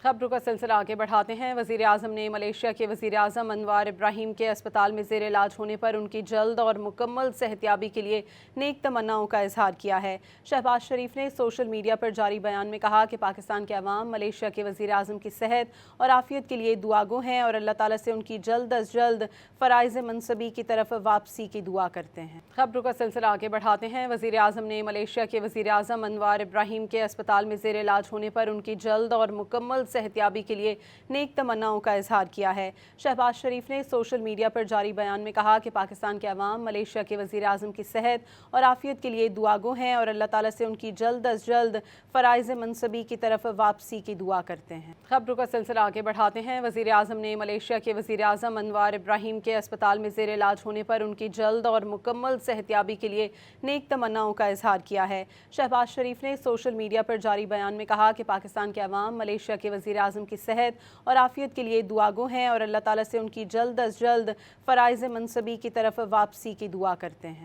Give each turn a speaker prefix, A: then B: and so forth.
A: खबरों का सिलसिला आगे बढ़ाते हैं। वज़ीर आज़म ने मलेशिया के वज़ीर आज़म अनवार इब्राहीम के अस्पताल में ज़ेर इलाज होने पर उनकी जल्द और मुकम्मल सेहतयाबी के लिए नेक तमन्नाओं का इजहार किया है। शहबाज शरीफ ने सोशल मीडिया पर जारी बयान में कहा कि पाकिस्तान के अवाम मलेशिया के वज़ीर आज़म की सेहत और आफियत के लिए दुआगो हैं और अल्लाह ताला से उनकी जल्द अज जल्द फ़राइज़ मनसबी की तरफ वापसी की दुआ करते हैं। खबरों का सिलसिला आगे बढ़ाते हैं। वज़ीर आज़म ने मलेशिया के वज़ीर आज़म अनवार इब्राहीम के अस्पताल में ज़ेर इलाज होने पर उनकी जल्द और मुकम्मल सेहतयाबी के लिए नेक तमन्नाओं का इजहार किया है। शहबाज शरीफ ने सोशल मीडिया पर जारी बयान में कहा कि पाकिस्तान के अवाम मलेशिया के वज़ीर आज़म की सेहत और आफियत के लिए दुआगो हैं और अल्लाह ताला से उनकी जल्द अज जल्द फ़राइज़ मनसबी की तरफ वापसी की दुआ करते हैं। खबरों का सिलसिला आगे बढ़ाते हैं। वज़ीर आज़म ने मलेशिया के वज़ीर आज़म अनवार इब्राहीम के अस्पताल में ज़ेर इलाज होने पर उनकी जल्द और मुकम्मल सेहतयाबी के लिए नेक तमन्नाओं का इजहार किया है। शहबाज शरीफ ने सोशल मीडिया पर जारी बयान में कहा कि पाकिस्तान के अवाम मलेशिया के वज़ीर आज़म की सेहत और आफियत के लिए दुआगो हैं और अल्लाह ताला से उनकी जल्द अज जल्द फ़राइज़ मनसबी की तरफ वापसी की दुआ करते हैं।